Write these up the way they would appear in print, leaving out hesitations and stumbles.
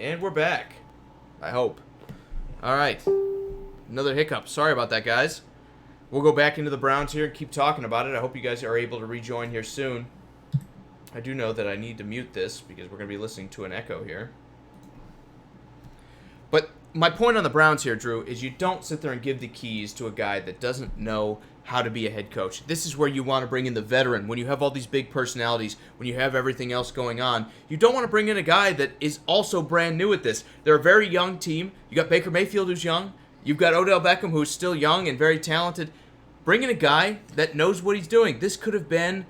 And we're back. I hope. All right. Another hiccup. Sorry about that, guys. We'll go back into the Browns here and keep talking about it. I hope you guys are able to rejoin here soon. I do know that I need to mute this because we're going to be listening to an echo here. But my point on the Browns here, Drew, is you don't sit there and give the keys to a guy that doesn't know how to be a head coach. This is where you want to bring in the veteran. When you have all these big personalities, when you have everything else going on, you don't want to bring in a guy that is also brand new at this. They're a very young team. You got Baker Mayfield, who's young. You've got Odell Beckham, who's still young and very talented. Bring in a guy that knows what he's doing. This could have been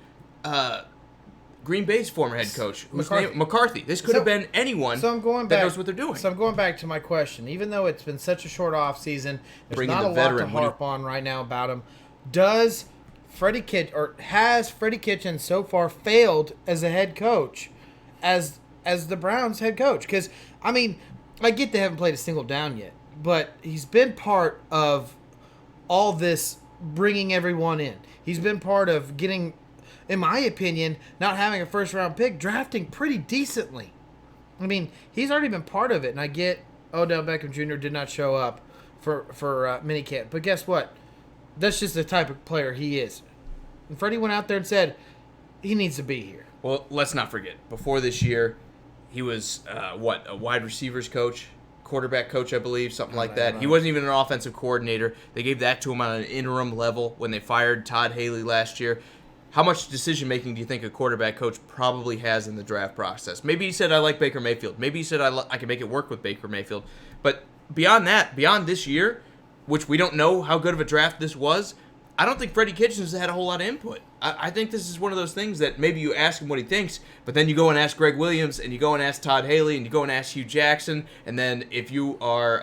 Green Bay's former head coach, McCarthy. This could have been anyone that knows what they're doing. So I'm going back to my question. Even though it's been such a short offseason, there's not a lot to harp on right now about him. Has Freddie Kitchen so far failed as a head coach, as the Browns head coach? Because, I mean, I get they haven't played a single down yet, but he's been part of all this bringing everyone in. He's been part of getting, in my opinion, not having a first-round pick, drafting pretty decently. I mean, he's already been part of it, and I get Odell Beckham Jr. did not show up for minicamp. But guess what? That's just the type of player he is. And Freddie went out there and said he needs to be here. Well, let's not forget, before this year, he was, a wide receivers coach, quarterback coach, I believe, something like that. He wasn't even an offensive coordinator. They gave that to him on an interim level when they fired Todd Haley last year. How much decision-making do you think a quarterback coach probably has in the draft process? Maybe he said, I like Baker Mayfield. Maybe he said, I can make it work with Baker Mayfield. But beyond that, beyond this year, which we don't know how good of a draft this was, I don't think Freddie Kitchens had a whole lot of input. I think this is one of those things that maybe you ask him what he thinks, but then you go and ask Greg Williams, and you go and ask Todd Haley, and you go and ask Hugh Jackson, and then if you are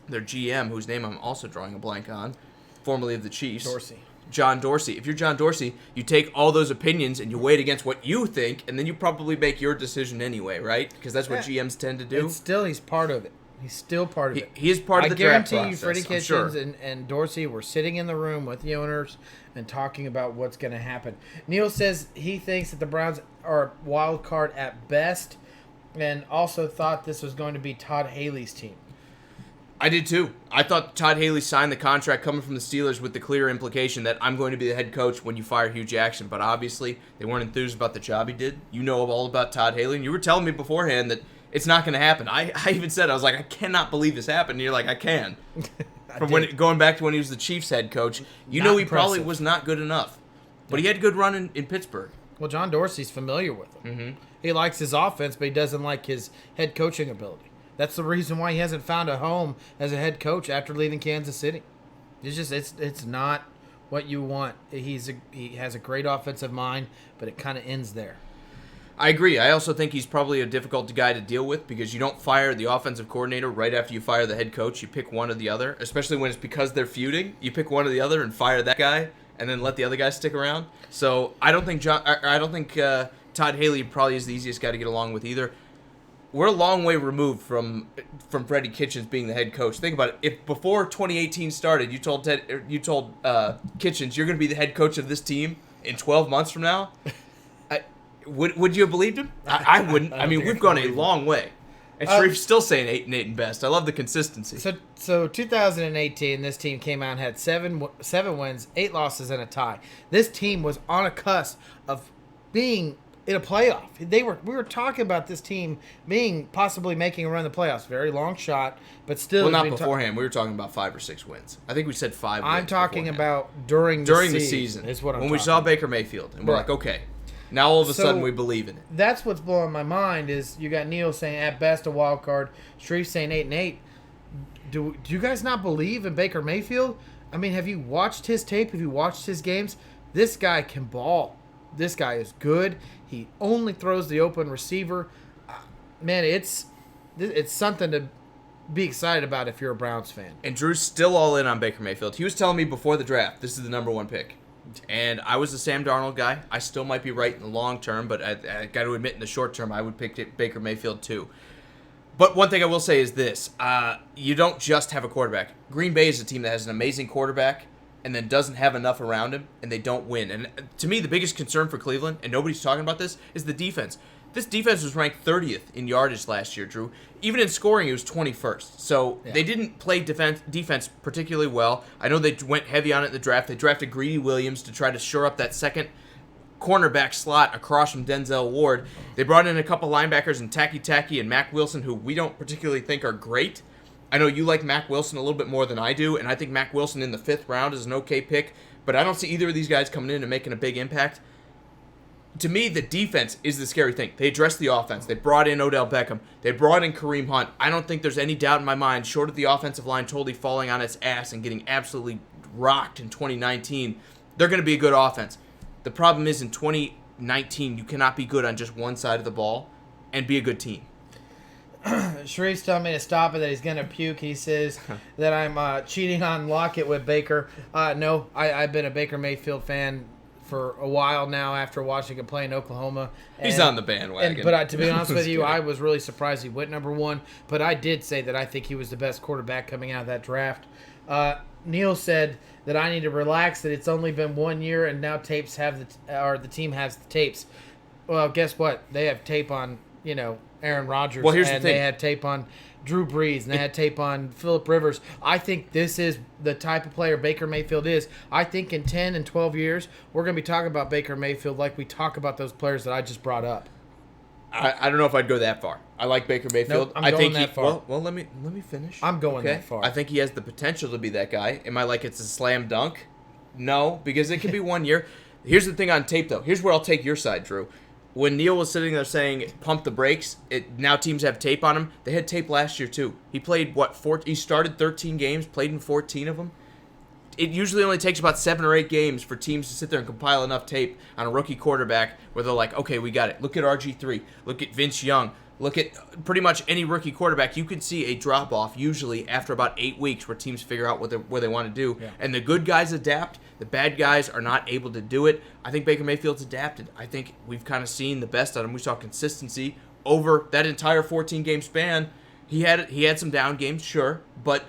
their GM, whose name I'm also drawing a blank on, formerly of the Chiefs. John Dorsey. If you're John Dorsey, you take all those opinions and you weigh it against what you think, and then you probably make your decision anyway, right? Because that's what GMs tend to do. He's part of it. He's still part of it. He is part of the draft process. I guarantee you Freddie Kitchens and Dorsey were sitting in the room with the owners and talking about what's going to happen. Neil says he thinks that the Browns are wild card at best, and also thought this was going to be Todd Haley's team. I did too. I thought Todd Haley signed the contract coming from the Steelers with the clear implication that I'm going to be the head coach when you fire Hugh Jackson. But obviously, they weren't enthused about the job he did. You know all about Todd Haley, and you were telling me beforehand that it's not going to happen. I even said, I was like, I cannot believe this happened. And you're like, I can. Going back to when he was the Chiefs head coach, he probably was not good enough. But he had a good run in Pittsburgh. Well, John Dorsey's familiar with him. Mm-hmm. He likes his offense, but he doesn't like his head coaching ability. That's the reason why he hasn't found a home as a head coach after leaving Kansas City. It's not what you want. He has a great offensive mind, but it kind of ends there. I agree. I also think he's probably a difficult guy to deal with because you don't fire the offensive coordinator right after you fire the head coach. You pick one or the other, especially when it's because they're feuding. You pick one or the other and fire that guy, and then let the other guy stick around. So I don't think Todd Haley probably is the easiest guy to get along with either. We're a long way removed from Freddie Kitchens being the head coach. Think about it. If before 2018 started, you told Kitchens you're going to be the head coach of this team in 12 months from now, would you have believed him? I wouldn't. I mean, we've gone a long way. And Sharif's still saying 8-8 and best. I love the consistency. So 2018, this team came out and had seven wins, 8 losses, and a tie. This team was on a cusp of being in a playoff. We were talking about this team possibly making a run in the playoffs. Very long shot, but still. Well, not beforehand. We were talking about 5 or 6 wins. I think we said 5 wins. I'm talking about during the season. Is what I'm when we saw Baker Mayfield, and we're like, okay. Now all of a sudden we believe in it. That's what's blowing my mind is you got Neil saying at best a wild card, Sharif saying 8-8. Do you guys not believe in Baker Mayfield? I mean, have you watched his tape? Have you watched his games? This guy can ball. This guy is good. He only throws the open receiver. Man, it's something to be excited about if you're a Browns fan. And Drew's still all in on Baker Mayfield. He was telling me before the draft, this is the number 1 pick. And I was a Sam Darnold guy. I still might be right in the long term, but I got to admit in the short term I would pick Baker Mayfield too. But one thing I will say is this. You don't just have a quarterback. Green Bay is a team that has an amazing quarterback and then doesn't have enough around him, and they don't win. And to me, the biggest concern for Cleveland, and nobody's talking about this, is the defense. This defense was ranked 30th in yardage last year, Drew. Even in scoring, it was 21st. So they didn't play defense particularly well. I know they went heavy on it in the draft. They drafted Greedy Williams to try to shore up that second cornerback slot across from Denzel Ward. They brought in a couple linebackers in Taki and Mac Wilson, who we don't particularly think are great. I know you like Mac Wilson a little bit more than I do, and I think Mac Wilson in the 5th round is an okay pick, but I don't see either of these guys coming in and making a big impact. To me, the defense is the scary thing. They addressed the offense. They brought in Odell Beckham. They brought in Kareem Hunt. I don't think there's any doubt in my mind, short of the offensive line totally falling on its ass and getting absolutely rocked in 2019, they're going to be a good offense. The problem is in 2019, you cannot be good on just one side of the ball and be a good team. Sharif's telling me to stop it, that he's going to puke. He says that I'm cheating on Lockett with Baker. No, I've been a Baker Mayfield fan for a while now after watching him play in Oklahoma. He's on the bandwagon. But to be honest with you, I was really surprised he went number 1. But I did say that I think he was the best quarterback coming out of that draft. Neil said that I need to relax, that it's only been 1 year and now the team has the tapes. Well, guess what? They have tape on, Aaron Rodgers. Well, here's the thing. They had tape on Drew Brees, and they had tape on Phillip Rivers. I think this is the type of player Baker Mayfield is. I think in 10 and 12 years, we're going to be talking about Baker Mayfield like we talk about those players that I just brought up. I don't know if I'd go that far. I like Baker Mayfield. Nope, I'm going that far. Well, let me finish. I'm going that far. I think he has the potential to be that guy. Am I like it's a slam dunk? No, because it could be 1 year. Here's the thing on tape, though. Here's where I'll take your side, Drew. When Neil was sitting there saying, pump the brakes, now teams have tape on him. They had tape last year, too. He played, he started 13 games, played in 14 of them. It usually only takes about 7 or 8 games for teams to sit there and compile enough tape on a rookie quarterback where they're like, okay, we got it. Look at RG3. Look at Vince Young. Look at pretty much any rookie quarterback. You can see a drop-off usually after about 8 weeks where teams figure out what they want to do. Yeah. And the good guys adapt. The bad guys are not able to do it. I think Baker Mayfield's adapted. I think we've kind of seen the best out of him. We saw consistency over that entire 14-game span. He had some down games, sure. But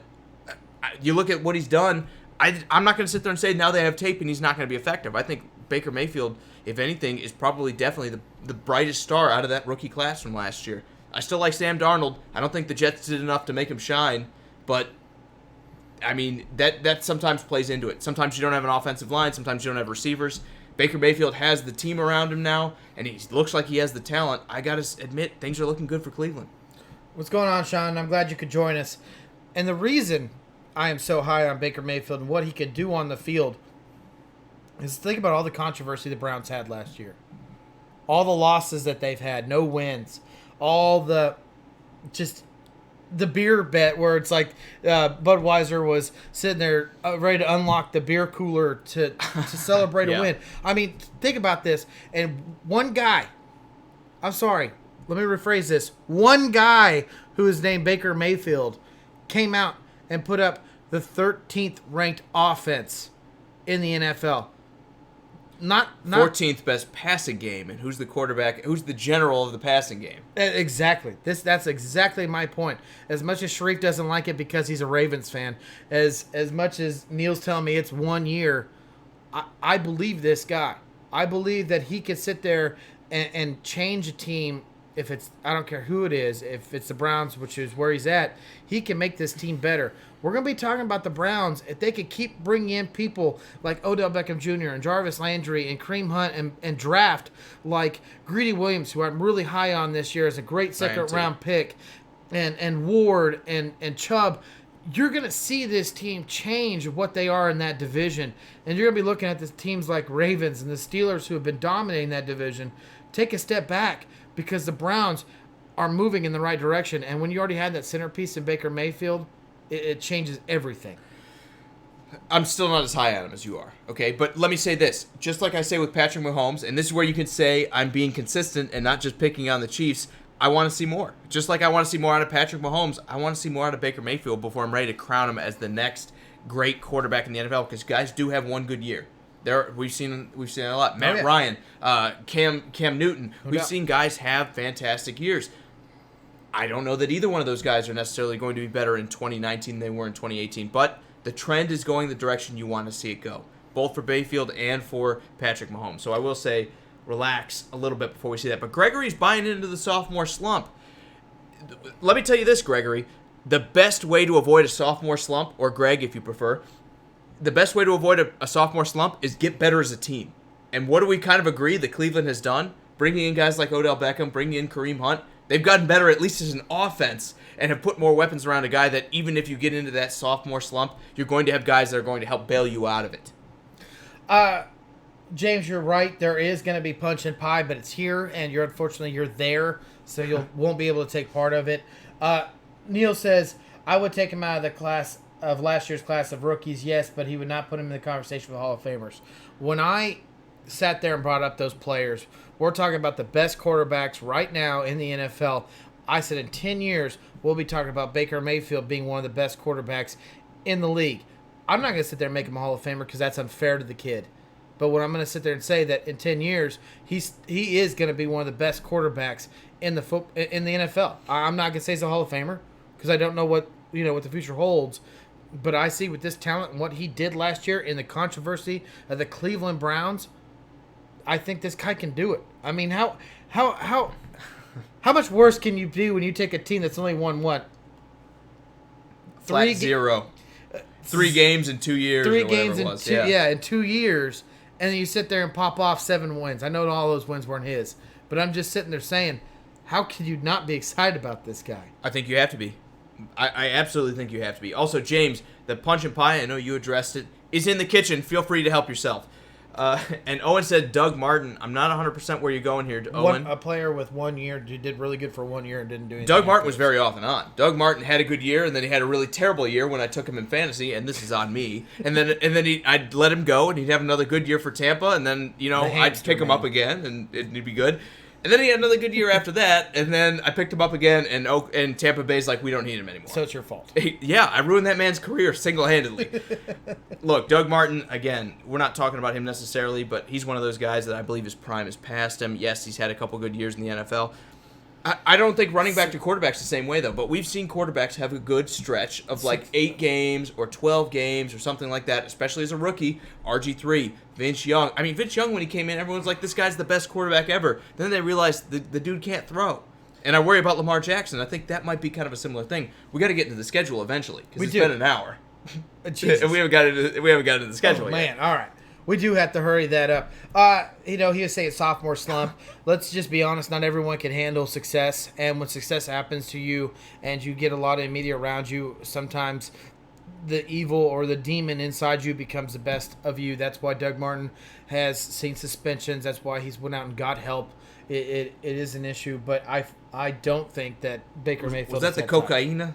you look at what he's done. I'm not going to sit there and say now they have tape and he's not going to be effective. I think Baker Mayfield, if anything, is probably definitely the brightest star out of that rookie class from last year. I still like Sam Darnold. I don't think the Jets did enough to make him shine, but I mean that sometimes plays into it. Sometimes you don't have an offensive line. Sometimes you don't have receivers. Baker Mayfield has the team around him now, and he looks like he has the talent. I got to admit, things are looking good for Cleveland. What's going on, Sean? I'm glad you could join us. And the reason I am so high on Baker Mayfield and what he could do on the field is think about all the controversy the Browns had last year. All the losses that they've had, no wins. All the beer bet where it's like Budweiser was sitting there ready to unlock the beer cooler to celebrate a win. I mean, think about this. And one guy, I'm sorry, let me rephrase this. One guy who is named Baker Mayfield came out and put up the 13th ranked offense in the NFL. Not 14th best passing game, and who's the quarterback? Who's the general of the passing game? Exactly. That's exactly my point. As much as Sharif doesn't like it because he's a Ravens fan, as much as Neil's telling me it's 1 year, I believe this guy. I believe that he could sit there and change a team. If it's, I don't care who it is, if it's the Browns, which is where he's at, he can make this team better. We're going to be talking about the Browns. If they could keep bringing in people like Odell Beckham Jr. and Jarvis Landry and Kareem Hunt and draft like Greedy Williams, who I'm really high on this year as a great second-round pick, and Ward and Chubb, you're going to see this team change what they are in that division. And you're going to be looking at the teams like Ravens and the Steelers who have been dominating that division take a step back because the Browns are moving in the right direction. And when you already had that centerpiece in Baker Mayfield, it changes everything. I'm still not as high on him as you are, okay? But let me say this. Just like I say with Patrick Mahomes, and this is where you can say I'm being consistent and not just picking on the Chiefs, I want to see more. Just like I want to see more out of Patrick Mahomes, I want to see more out of Baker Mayfield before I'm ready to crown him as the next great quarterback in the NFL, because guys do have one good year. We've seen it a lot. Matt Ryan, Cam Newton. We've seen guys have fantastic years. I don't know that either one of those guys are necessarily going to be better in 2019 than they were in 2018, but the trend is going the direction you want to see it go, both for Mayfield and for Patrick Mahomes. So I will say relax a little bit before we see that. But Gregory's buying into the sophomore slump. Let me tell you this, Gregory. The best way to avoid a sophomore slump, or Greg if you prefer, the best way to avoid a sophomore slump is get better as a team. And what do we kind of agree that Cleveland has done? Bringing in guys like Odell Beckham, bringing in Kareem Hunt. They've gotten better at least as an offense and have put more weapons around a guy that even if you get into that sophomore slump, you're going to have guys that are going to help bail you out of it. James, you're right. There is going to be punch and pie, but it's here, and unfortunately you're there, so you won't be able to take part of it. Neil says, I would take him out of the class of last year's class of rookies, yes, but he would not put him in the conversation with Hall of Famers. When I sat there and brought up those players, we're talking about the best quarterbacks right now in the NFL. I said in 10 years, we'll be talking about Baker Mayfield being one of the best quarterbacks in the league. I'm not going to sit there and make him a Hall of Famer because that's unfair to the kid. But what I'm going to sit there and say that in 10 years, he is going to be one of the best quarterbacks in the NFL. I'm not going to say he's a Hall of Famer because I don't know what the future holds. But I see with this talent and what he did last year in the controversy of the Cleveland Browns, I think this guy can do it. I mean, how much worse can you be when you take a team that's only won what? Flat 0. 3 games in 2 years. 3 games in 2 in 2 years, and then you sit there and pop off 7 wins. I know all those wins weren't his, but I'm just sitting there saying, how can you not be excited about this guy? I think you have to be. I absolutely think you have to be. Also, James, the punch and pie, I know you addressed it, is in the kitchen. Feel free to help yourself. And Owen said Doug Martin. I'm not 100% where you're going here, Owen. A player with 1 year who did really good for 1 year and didn't do anything. Doug Martin was very off and on. Doug Martin had a good year, and then he had a really terrible year when I took him in fantasy, and this is on me. And then I'd let him go, and he'd have another good year for Tampa, and then I'd pick him up again, and it'd be good. And then he had another good year after that, and then I picked him up again, and Tampa Bay's like, we don't need him anymore. So it's your fault. Yeah, I ruined that man's career single-handedly. Look, Doug Martin, again, we're not talking about him necessarily, but he's one of those guys that I believe his prime is past him. Yes, he's had a couple good years in the NFL. I don't think running back to quarterbacks the same way, though, but we've seen quarterbacks have a good stretch of like 8 games or 12 games or something like that, especially as a rookie. RG3, Vince Young. I mean, Vince Young, when he came in, everyone's like, this guy's the best quarterback ever. Then they realized the dude can't throw. And I worry about Lamar Jackson. I think that might be kind of a similar thing. We got to get into the schedule eventually because it's been an hour. And we haven't got into the schedule yet. Man, all right. We do have to hurry that up. He was saying sophomore slump. Let's just be honest. Not everyone can handle success. And when success happens to you and you get a lot of media around you, sometimes the evil or the demon inside you becomes the best of you. That's why Doug Martin has seen suspensions. That's why he's went out and got help. It is an issue. But I don't think that Baker Mayfield... Was that the cocaine?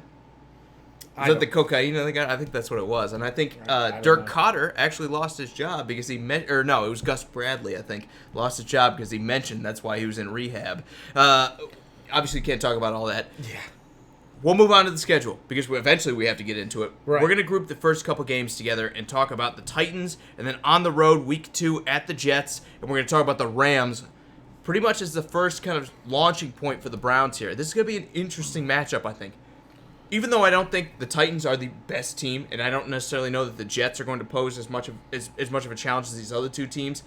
Is that the cocaine they got? I think that's what it was. And I think Dirk Cotter actually lost his job because he it was Gus Bradley, I think, lost his job because he mentioned that's why he was in rehab. Obviously, can't talk about all that. Yeah. We'll move on to the schedule because eventually we have to get into it. Right. We're going to group the first couple games together and talk about the Titans, and then on the road, week 2 at the Jets, and we're going to talk about the Rams pretty much as the first kind of launching point for the Browns here. This is going to be an interesting matchup, I think. Even though I don't think the Titans are the best team, and I don't necessarily know that the Jets are going to pose as much of a challenge as these other two teams,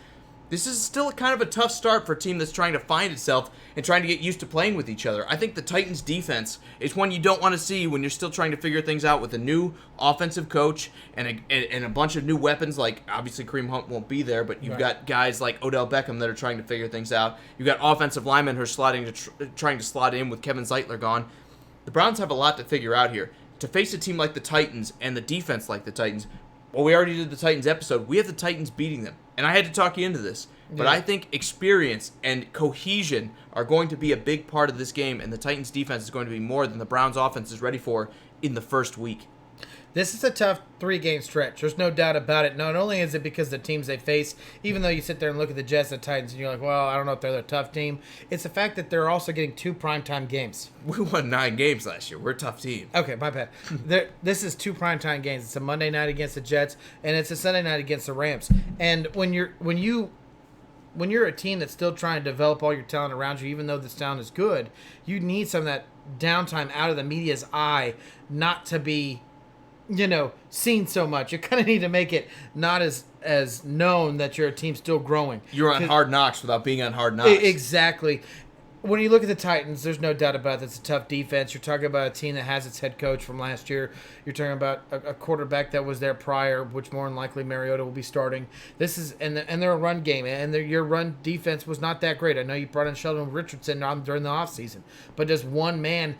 this is still kind of a tough start for a team that's trying to find itself and trying to get used to playing with each other. I think the Titans' defense is one you don't want to see when you're still trying to figure things out with a new offensive coach and a bunch of new weapons. Like, obviously, Kareem Hunt won't be there, but you've got guys like Odell Beckham that are trying to figure things out. You've got offensive linemen who are trying to slot in with Kevin Zeitler gone. The Browns have a lot to figure out here. To face a team like the Titans and the defense like the Titans, well, we already did the Titans episode. We have the Titans beating them. And I had to talk you into this. But I think experience and cohesion are going to be a big part of this game, and the Titans defense is going to be more than the Browns offense is ready for in the first week. This is a tough 3-game stretch. There's no doubt about it. Not only is it because the teams they face, even though you sit there and look at the Jets and Titans and you're like, well, I don't know if they're a tough team. It's the fact that they're also getting 2 primetime games. We won 9 games last year. We're a tough team. Okay, my bad. This is 2 primetime games. It's a Monday night against the Jets, and it's a Sunday night against the Rams. And when you're a team that's still trying to develop all your talent around you, even though this talent is good, you need some of that downtime out of the media's eye not to be seen so much. You kind of need to make it not as known that you're a team still growing. You're on Hard Knocks without being on Hard Knocks. Exactly. When you look at the Titans, there's no doubt about it. It's a tough defense. You're talking about a team that has its head coach from last year. You're talking about a quarterback that was there prior, which more than likely Mariota will be starting. This is and they're a run game, and your run defense was not that great. I know you brought in Sheldon Richardson during the offseason, but does one man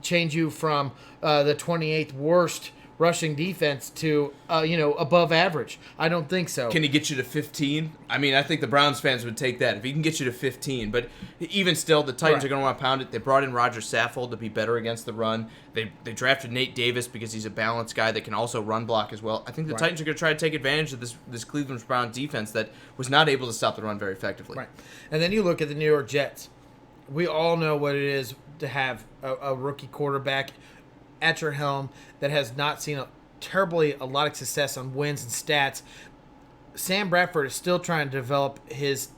change you from the 28th worst rushing defense to above average? I don't think so. Can he get you to 15? I mean, I think the Browns fans would take that if he can get you to 15. But even still, the Titans are going to want to pound it. They brought in Roger Saffold to be better against the run. They drafted Nate Davis because he's a balanced guy that can also run block as well. I think the Titans are going to try to take advantage of this Cleveland Browns defense that was not able to stop the run very effectively. Right. And then you look at the New York Jets. We all know what it is to have a rookie quarterback at your helm that has not seen a lot of success on wins and stats. Sam Bradford is still trying to develop his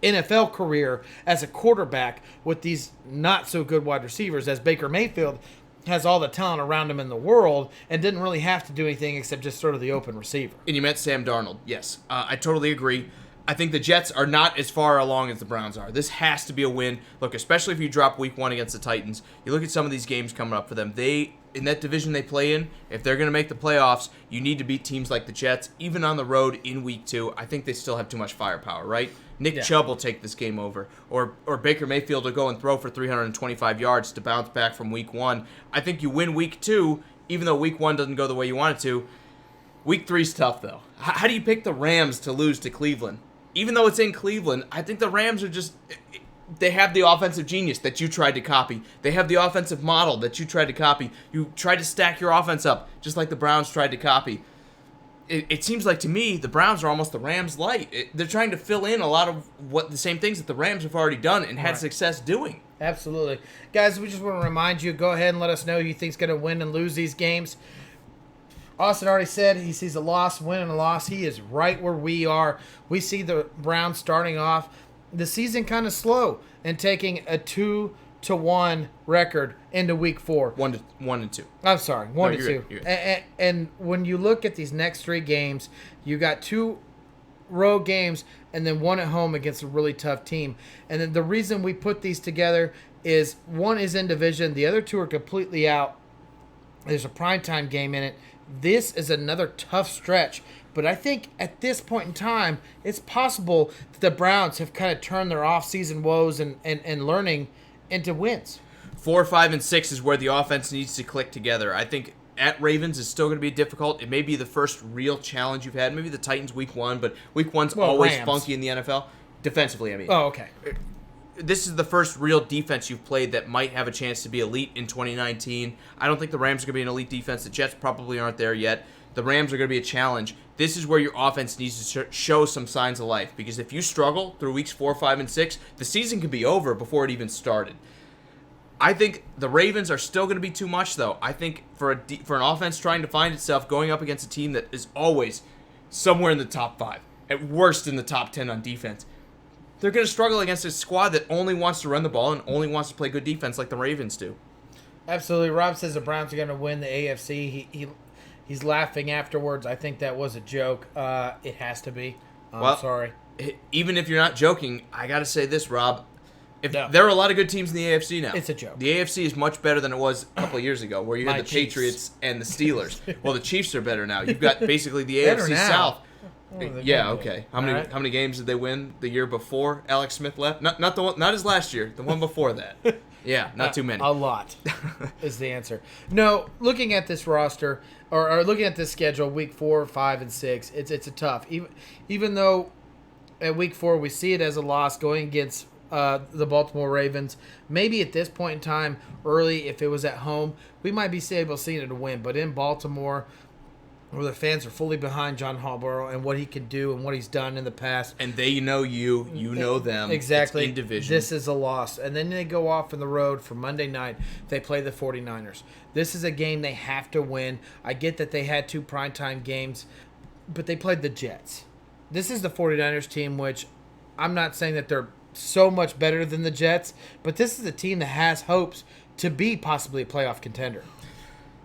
NFL career as a quarterback with these not so good wide receivers, as Baker Mayfield has all the talent around him in the world and didn't really have to do anything except just sort of the open receiver. And you meant Sam Darnold. Yes, I totally agree. I think the Jets are not as far along as the Browns are. This has to be a win. Look, especially if you drop week 1 against the Titans, you look at some of these games coming up for them. In that division they play in, if they're going to make the playoffs, you need to beat teams like the Jets, even on the road in week 2. I think they still have too much firepower, right? Nick Chubb will take this game over. Or Baker Mayfield will go and throw for 325 yards to bounce back from week 1. I think you win week 2, even though week 1 doesn't go the way you want it to. Week 3's tough, though. How do you pick the Rams to lose to Cleveland? Even though it's in Cleveland, I think the Rams are they have the offensive genius that you tried to copy. They have the offensive model that you tried to copy. You tried to stack your offense up, just like the Browns tried to copy. It seems like to me, the Browns are almost the Rams light. They're trying to fill in a lot of the same things that the Rams have already done and had success doing. Absolutely. Guys, we just want to remind you, go ahead and let us know who you think's going to win and lose these games. Austin already said he sees a loss, win and a loss. He is right where we are. We see the Browns starting off the season kind of slow and taking a 2-1 record into week 4. 1-2. I'm sorry, 1-2. You're and when you look at these next 3 games, you got 2 road games and then 1 at home against a really tough team. And then the reason we put these together is 1 is in division, the other 2 are completely out. There's a primetime game in it. This is another tough stretch, but I think at this point in time, it's possible that the Browns have kind of turned their off-season woes and learning into wins. 4, 5, and 6 is where the offense needs to click together. I think at Ravens is still going to be difficult. It may be the first real challenge you've had. Maybe the Titans week 1, but week 1's always Rams. funky in the NFL. Defensively, I mean. Oh, okay. This is the first real defense you've played that might have a chance to be elite in 2019. I don't think the Rams are going to be an elite defense. The Jets probably aren't there yet. The Rams are going to be a challenge. This is where your offense needs to show some signs of life, because if you struggle through weeks 4, 5, and 6, the season could be over before it even started. I think the Ravens are still going to be too much, though. I think for an offense trying to find itself going up against a team that is always somewhere in the top 5, at worst in the top 10 on defense, they're going to struggle against a squad that only wants to run the ball and only wants to play good defense like the Ravens do. Absolutely. Rob says the Browns are going to win the AFC. He's laughing afterwards. I think that was a joke. It has to be. I'm sorry. Even if you're not joking, I got to say this, Rob. There are a lot of good teams in the AFC now. It's a joke. The AFC is much better than it was a couple of years ago, where you had the Chiefs. Patriots and the Steelers. Well, the Chiefs are better now. You've got basically the AFC South. Yeah, okay. How many games did they win the year before Alex Smith left? Not his last year, the one before that. Yeah, not too many. A lot is the answer. No, looking at this roster or looking at this schedule, week 4, 5, and 6, it's a tough. Even though at week 4 we see it as a loss going against the Baltimore Ravens. Maybe at this point in time, early, if it was at home, we might be able to see it a win. But in Baltimore, where the fans are fully behind John Harbaugh and what he can do and what he's done in the past. And they know you know them. Exactly. It's in division. This is a loss. And then they go off on the road for Monday night. They play the 49ers. This is a game they have to win. I get that they had 2 primetime games, but they played the Jets. This is the 49ers team, which I'm not saying that they're so much better than the Jets, but this is a team that has hopes to be possibly a playoff contender.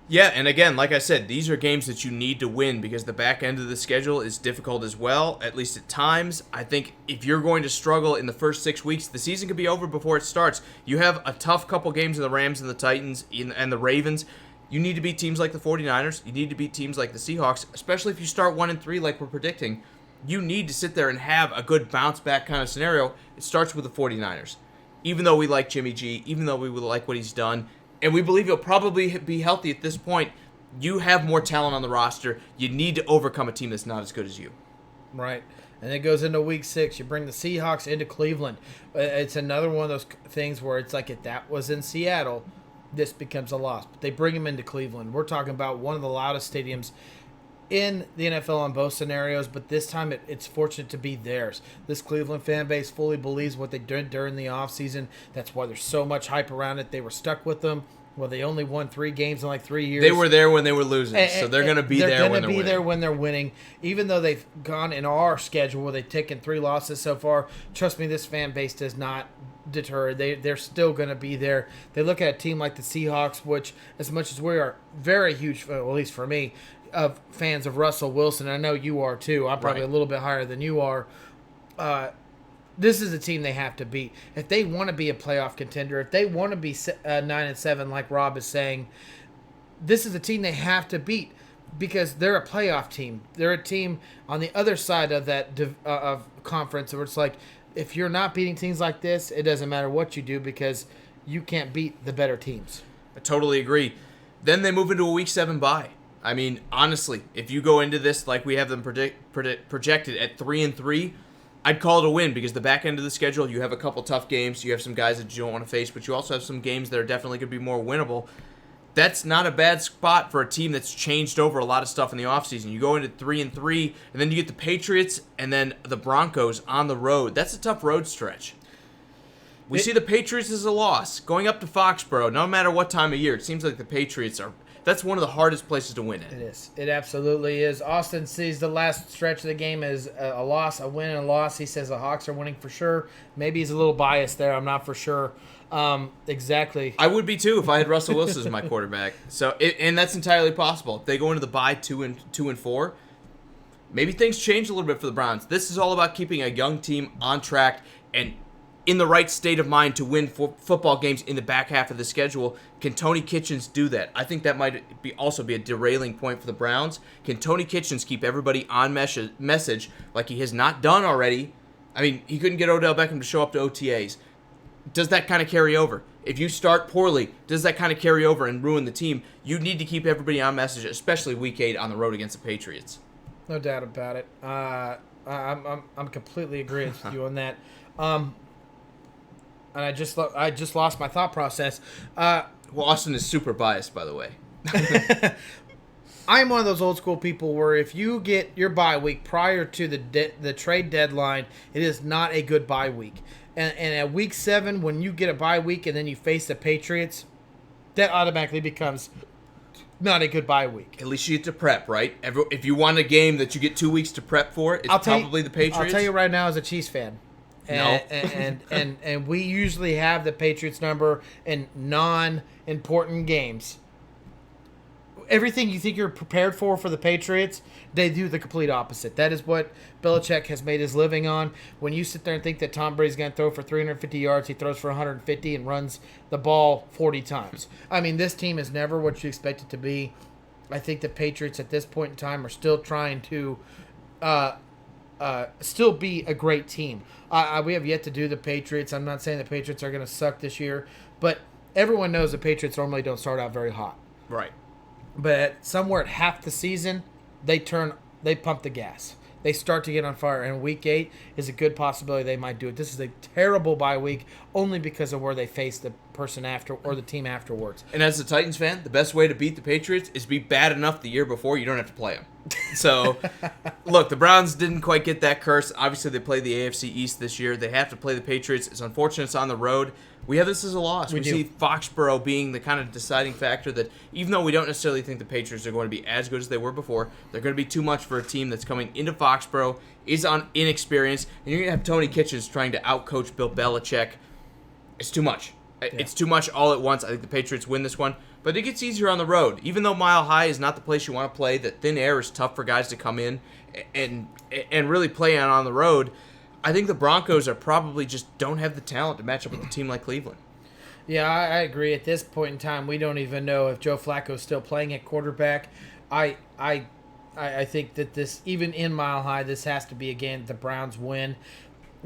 Yeah, and again, like I said, these are games that you need to win because the back end of the schedule is difficult as well, at least at times. I think if you're going to struggle in the first 6 weeks, the season could be over before it starts. You have a tough couple games of the Rams and the Titans and the Ravens. You need to beat teams like the 49ers. You need to beat teams like the Seahawks, especially if you start 1-3 like we're predicting. You need to sit there and have a good bounce-back kind of scenario. It starts with the 49ers. Even though we like Jimmy G, even though we like what he's done, and we believe he'll probably be healthy at this point, you have more talent on the roster. You need to overcome a team that's not as good as you. Right. And it goes into week 6. You bring the Seahawks into Cleveland. It's another one of those things where it's like if that was in Seattle, this becomes a loss. But they bring them into Cleveland. We're talking about one of the loudest stadiums in the NFL on both scenarios, but this time it's fortunate to be theirs. This Cleveland fan base fully believes what they did during the offseason. That's why there's so much hype around it. They were stuck with them. Well, they only won 3 games in like 3 years. They were there when they were losing, so they're going to be there when they're winning. They're going to be there when they're winning. Even though they've gone in our schedule where they've taken 3 losses so far, trust me, this fan base does not deter. They're still going to be there. They look at a team like the Seahawks, which as much as we are very huge, well, at least for me, of fans of Russell Wilson. I know you are too. I'm probably a little bit higher than you are. This is a team they have to beat. If they want to be a playoff contender, if they want to be 9-7 like Rob is saying, this is a team they have to beat because they're a playoff team. They're a team on the other side of that of conference where it's like, if you're not beating teams like this, it doesn't matter what you do because you can't beat the better teams. I totally agree. Then they move into a Week 7 bye. I mean, honestly, if you go into this like we have them projected at 3-3, I'd call it a win because the back end of the schedule, you have a couple tough games. You have some guys that you don't want to face, but you also have some games that are definitely going to be more winnable. That's not a bad spot for a team that's changed over a lot of stuff in the offseason. You go into 3-3, and then you get the Patriots and then the Broncos on the road. That's a tough road stretch. We see the Patriots as a loss. Going up to Foxborough, no matter what time of year, it seems like the Patriots are... That's one of the hardest places to win in. It is. It absolutely is. Austin sees the last stretch of the game as a loss, a win, and a loss. He says the Hawks are winning for sure. Maybe he's a little biased there. I'm not for sure. Exactly. I would be too if I had Russell Wilson as my quarterback. And that's entirely possible. If they go into the bye 2-4, maybe things change a little bit for the Browns. This is all about keeping a young team on track and in the right state of mind to win football games in the back half of the schedule. Can Tony Kitchens do that? I think that might also be a derailing point for the Browns. Can Tony Kitchens keep everybody on message like he has not done already? I mean, he couldn't get Odell Beckham to show up to OTAs. Does that kind of carry over? If you start poorly, does that kind of carry over and ruin the team? You need to keep everybody on message, especially Week 8 on the road against the Patriots. No doubt about it. I'm completely agreeing with you on that. And I just lost my thought process. Well, Austin is super biased, by the way. I'm one of those old school people where if you get your bye week prior to the trade deadline, it is not a good bye week. And at week 7, when you get a bye week and then you face the Patriots, that automatically becomes not a good bye week. At least you get to prep, right? If you want a game that you get 2 weeks to prep for, it's probably the Patriots. I'll tell you right now as a Chiefs fan. And we usually have the Patriots number in non-important games. Everything you think you're prepared for the Patriots, they do the complete opposite. That is what Belichick has made his living on. When you sit there and think that Tom Brady's going to throw for 350 yards, he throws for 150 and runs the ball 40 times. I mean, this team is never what you expect it to be. I think the Patriots at this point in time are still trying to still be a great team. We have yet to do the Patriots. I'm not saying the Patriots are going to suck this year, but everyone knows the Patriots normally don't start out very hot. Right. But somewhere at half the season, they pump the gas. They start to get on fire, and Week 8 is a good possibility they might do it. This is a terrible bye week only because of where they face the person after or the team afterwards. And as a Titans fan, the best way to beat the Patriots is be bad enough the year before you don't have to play them. So, look, the Browns didn't quite get that curse. Obviously, they play the AFC East this year. They have to play the Patriots. It's unfortunate it's on the road. We have this as a loss. We see Foxborough being the kind of deciding factor that even though we don't necessarily think the Patriots are going to be as good as they were before, they're going to be too much for a team that's coming into Foxborough, is on inexperience, and you're going to have Tony Kitchens trying to outcoach Bill Belichick. It's too much. Yeah. It's too much all at once. I think the Patriots win this one. but it gets easier on the road. Even though Mile High is not the place you want to play, the thin air is tough for guys to come in and really play on the road. I think the Broncos are probably just don't have the talent to match up with a team like Cleveland. Yeah, I agree. At this point in time, we don't even know if Joe Flacco is still playing at quarterback. I think that this, even in Mile High, this has to be a game that the Browns win.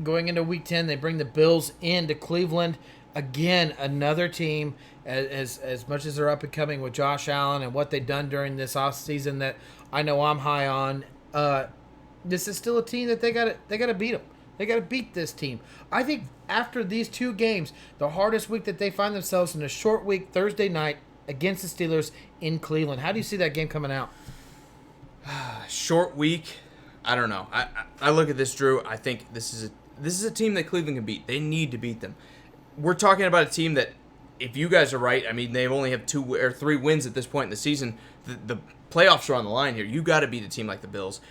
Going into Week 10, they bring the Bills into Cleveland. Again, another team, as much as they're up and coming with Josh Allen and what they've done during this offseason that I know I'm high on, this is still a team that they got to beat them. They got to beat this team. I think after these two games, the hardest week that they find themselves in a short week, Thursday night, against the Steelers in Cleveland. How do you see that game coming out? Short week. I don't know. I look at this, Drew. I think this is a team that Cleveland can beat. They need to beat them. We're talking about a team that, if you guys are right, I mean, they only have 2 or 3 wins at this point in the season. The playoffs are on the line here. You got to beat a team like the Bills.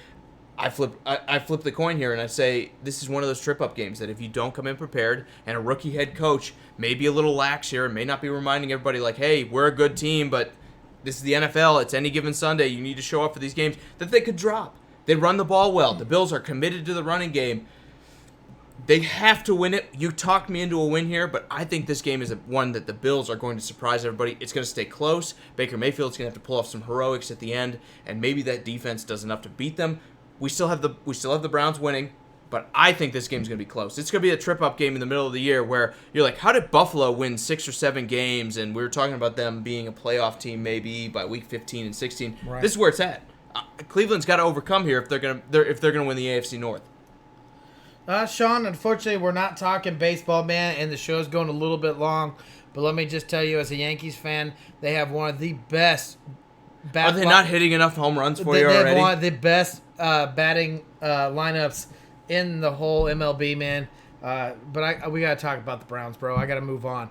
I flip the coin here and I say this is one of those trip-up games that if you don't come in prepared and a rookie head coach may be a little lax here and may not be reminding everybody like, hey, we're a good team, but this is the NFL. It's any given Sunday. You need to show up for these games, that they could drop. They run the ball well. The Bills are committed to the running game. They have to win it. You talked me into a win here, but I think this game is one that the Bills are going to surprise everybody. It's going to stay close. Baker Mayfield's going to have to pull off some heroics at the end, and maybe that defense does enough to beat them. We still have the Browns winning, but I think this game's going to be close. It's going to be a trip-up game in the middle of the year where you're like, how did Buffalo win 6 or 7 games? And we were talking about them being a playoff team maybe by week 15 and 16. Right. This is where it's at. Cleveland's got to overcome here if they're going to win the AFC North. Sean, unfortunately, we're not talking baseball, man, and the show's going a little bit long. But let me just tell you, as a Yankees fan, they have one of the best. Are they not hitting enough home runs for you already? They have one of the best batting lineups in the whole MLB, man. But we got to talk about the Browns, bro. I got to move on.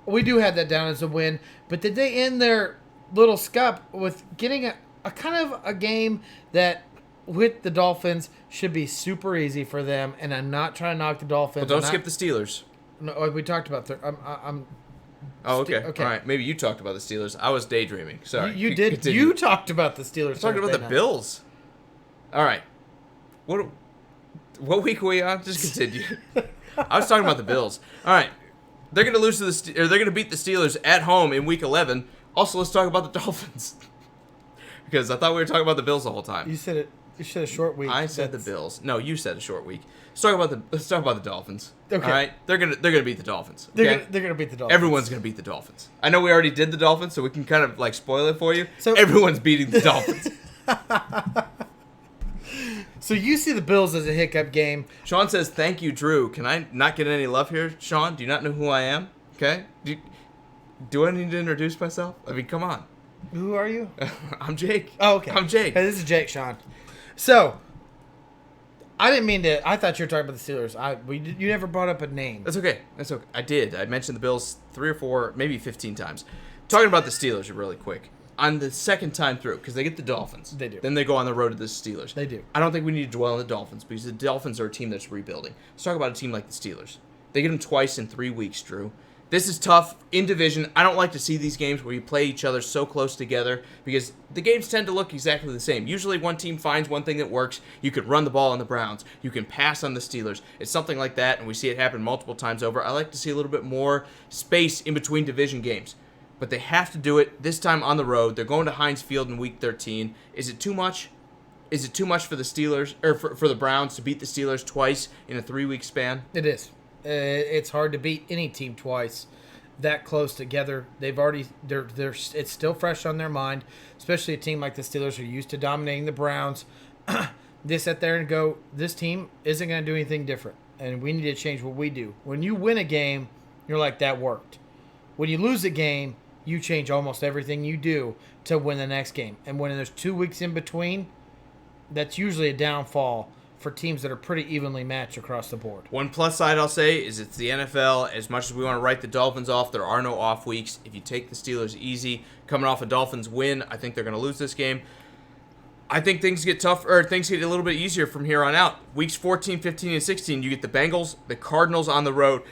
We do have that down as a win. But did they end their little scup with getting a kind of a game that with the Dolphins should be super easy for them? And I'm not trying to knock the Dolphins. Well, don't skip the Steelers. No, we talked about Oh, okay. All right. Maybe you talked about the Steelers. I was daydreaming. Sorry. You did. Continue. You talked about the Steelers. I'm talking about the Bills. All right. What week were we on? Just continue. I was talking about the Bills. All right. They're going to lose to they're going to beat the Steelers at home in week 11. Also, let's talk about the Dolphins. Because I thought we were talking about the Bills the whole time. You said it. You said a short week. I said the Bills. No, you said a short week. Let's talk about the Dolphins. Okay. All right. They're gonna beat the Dolphins. Okay? They're gonna beat the Dolphins. Everyone's gonna beat the Dolphins. I know we already did the Dolphins, so we can kind of like spoil it for you. So everyone's beating the Dolphins. So you see the Bills as a hiccup game. Sean says, "Thank you, Drew." Can I not get any love here, Sean? Do you not know who I am? Okay. Do I need to introduce myself? I mean, come on. Who are you? I'm Jake. Oh, okay. I'm Jake. Hey, this is Jake, Sean. So, I didn't mean to. I thought you were talking about the Steelers. You never brought up a name. That's okay. I did. I mentioned the Bills 3 or 4, maybe 15 times. Talking about the Steelers really quick. On the second time through, because they get the Dolphins. They do. Then they go on the road to the Steelers. They do. I don't think we need to dwell on the Dolphins because the Dolphins are a team that's rebuilding. Let's talk about a team like the Steelers. They get them twice in 3 weeks, Drew. This is tough in division. I don't like to see these games where you play each other so close together because the games tend to look exactly the same. Usually one team finds one thing that works. You can run the ball on the Browns. You can pass on the Steelers. It's something like that, and we see it happen multiple times over. I like to see a little bit more space in between division games. But they have to do it this time on the road. They're going to Heinz Field in Week 13. Is it too much? Is it too much for the Steelers or for the Browns to beat the Steelers twice in a 3-week span? It is. It's hard to beat any team twice that close together. They're it's still fresh on their mind, especially a team like the Steelers who are used to dominating the Browns. They sit there and go, this team isn't going to do anything different, and we need to change what we do. When you win a game, you're like, that worked. When you lose a game, you change almost everything you do to win the next game. And when there's 2 weeks in between, that's usually a downfall for teams that are pretty evenly matched across the board. One plus side I'll say is it's the NFL. As much as we want to write the Dolphins off, there are no off weeks. If you take the Steelers easy, coming off a Dolphins win, I think they're going to lose this game. I think things get tough, or things get a little bit easier from here on out. Weeks 14, 15, and 16, you get the Bengals, the Cardinals on the road,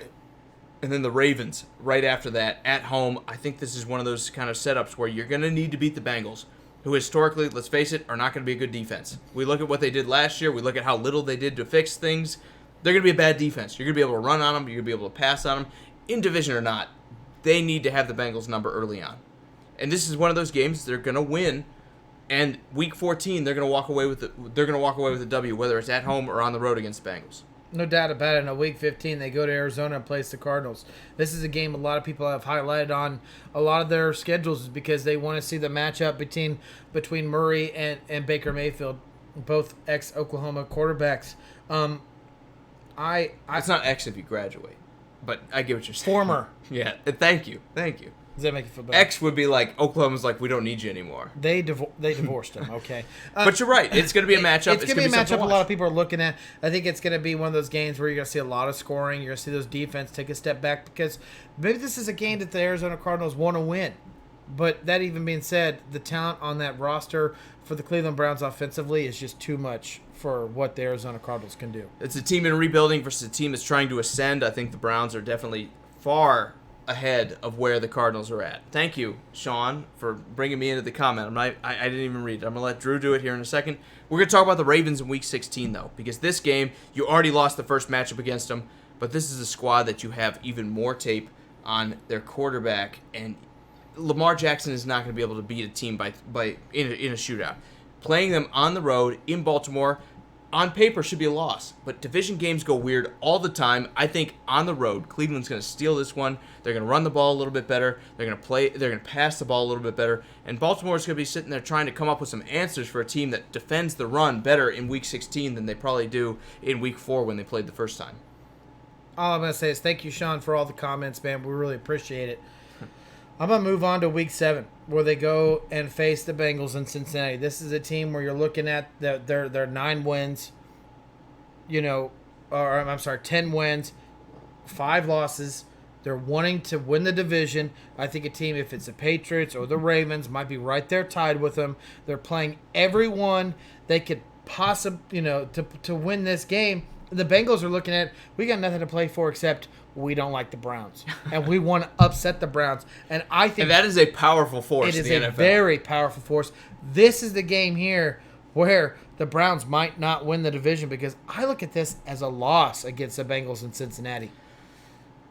and then the Ravens right after that at home. I think this is one of those kind of setups where you're going to need to beat the Bengals, who historically, let's face it, are not going to be a good defense. We look at what they did last year. We look at how little they did to fix things. They're going to be a bad defense. You're going to be able to run on them. You're going to be able to pass on them. In division or not, they need to have the Bengals number early on. And this is one of those games they're going to win. And week 14, they're going to walk away with a W, whether it's at home or on the road against the Bengals. No doubt about it. In week 15, they go to Arizona and place the Cardinals. This is a game a lot of people have highlighted on a lot of their schedules because they want to see the matchup between Murray and Baker Mayfield, both ex-Oklahoma quarterbacks. It's not ex if you graduate, but I get what you're saying. Former. Yeah, thank you. Does that make you feel better? X would be like, Oklahoma's like, we don't need you anymore. They divorced him, okay. But you're right. It's going to be a matchup. It's going to be a matchup a lot of people are looking at. I think it's going to be one of those games where you're going to see a lot of scoring. You're going to see those defense take a step back because maybe this is a game that the Arizona Cardinals want to win. But that even being said, the talent on that roster for the Cleveland Browns offensively is just too much for what the Arizona Cardinals can do. It's a team in rebuilding versus a team that's trying to ascend. I think the Browns are definitely far ahead of where the Cardinals are at. Thank you, Sean, for bringing me into the comment. I didn't even read it. I'm going to let Drew do it here in a second. We're going to talk about the Ravens in Week 16, though, because this game, you already lost the first matchup against them, but this is a squad that you have even more tape on their quarterback, and Lamar Jackson is not going to be able to beat a team in a shootout. Playing them on the road in Baltimore, on paper, should be a loss, but division games go weird all the time. I think on the road, Cleveland's going to steal this one. They're going to run the ball a little bit better. They're going to pass the ball a little bit better, and Baltimore's going to be sitting there trying to come up with some answers for a team that defends the run better in Week 16 than they probably do in Week 4 when they played the first time. All I'm going to say is thank you, Sean, for all the comments, man. We really appreciate it. I'm going to move on to Week 7, where they go and face the Bengals in Cincinnati. This is a team where you're looking at their 9 wins, 10 wins, 5 losses. They're wanting to win the division. I think a team, if it's the Patriots or the Ravens, might be right there tied with them. They're playing everyone they could possibly, to win this game. The Bengals are looking at, we got nothing to play for except we don't like the Browns, and we want to upset the Browns. And I think that is a powerful force. It is in the a NFL. very powerful force. This is the game here where the Browns might not win the division because I look at this as a loss against the Bengals in Cincinnati.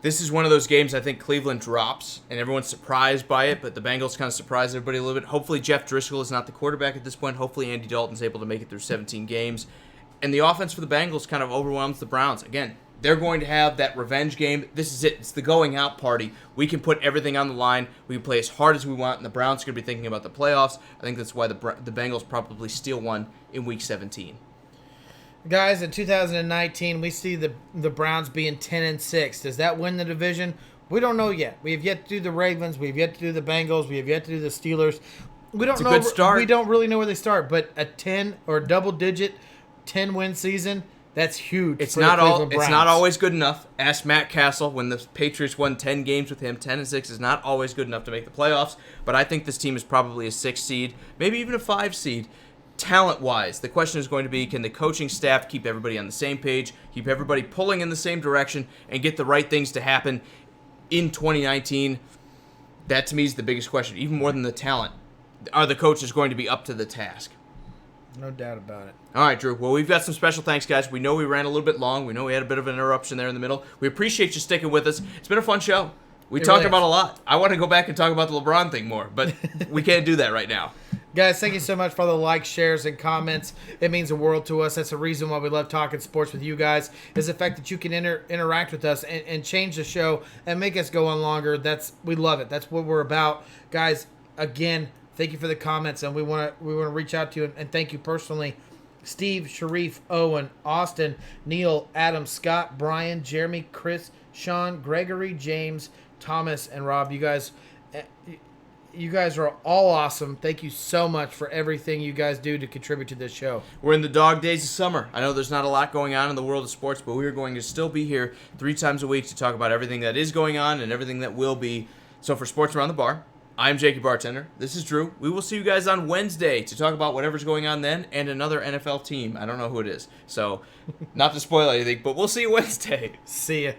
This is one of those games I think Cleveland drops, and everyone's surprised by it, but the Bengals kind of surprise everybody a little bit. Hopefully Jeff Driscoll is not the quarterback at this point. Hopefully Andy Dalton's able to make it through 17 games. And the offense for the Bengals kind of overwhelms the Browns. Again, they're going to have that revenge game. This is it. It's the going out party. We can put everything on the line. We can play as hard as we want, and the Browns are going to be thinking about the playoffs. I think that's why the Bengals probably steal one in Week 17. Guys, in 2019, we see the Browns being 10-6. Does that win the division? We don't know yet. We have yet to do the Ravens. We have yet to do the Bengals. We have yet to do the Steelers. It's a good start. We don't really know where they start, but a 10 or double-digit 10-win season, that's huge. It's not always good enough. Ask Matt Castle when the Patriots won 10 games with him. 10-6 is not always good enough to make the playoffs, but I think this team is probably a 6 seed, maybe even a 5 seed. Talent-wise, the question is going to be, can the coaching staff keep everybody on the same page, keep everybody pulling in the same direction, and get the right things to happen in 2019? That, to me, is the biggest question, even more than the talent. Are the coaches going to be up to the task? No doubt about it. All right, Drew. Well, we've got some special thanks, guys. We know we ran a little bit long. We know we had a bit of an interruption there in the middle. We appreciate you sticking with us. It's been a fun show. We talked about a lot. I want to go back and talk about the LeBron thing more, but we can't do that right now. Guys, thank you so much for all the likes, shares, and comments. It means the world to us. That's the reason why we love talking sports with you guys, is the fact that you can interact with us and change the show and make us go on longer. We love it. That's what we're about. Guys, again, thank you for the comments, and we want to reach out to you and thank you personally. Steve, Sharif, Owen, Austin, Neil, Adam, Scott, Brian, Jeremy, Chris, Sean, Gregory, James, Thomas, and Rob. You guys are all awesome. Thank you so much for everything you guys do to contribute to this show. We're in the dog days of summer. I know there's not a lot going on in the world of sports, but we are going to still be here 3 times a week to talk about everything that is going on and everything that will be. So for Sports Around the Bar, I'm Jakey Bartender. This is Drew. We will see you guys on Wednesday to talk about whatever's going on then and another NFL team. I don't know who it is. So, not to spoil anything, but we'll see you Wednesday. See ya.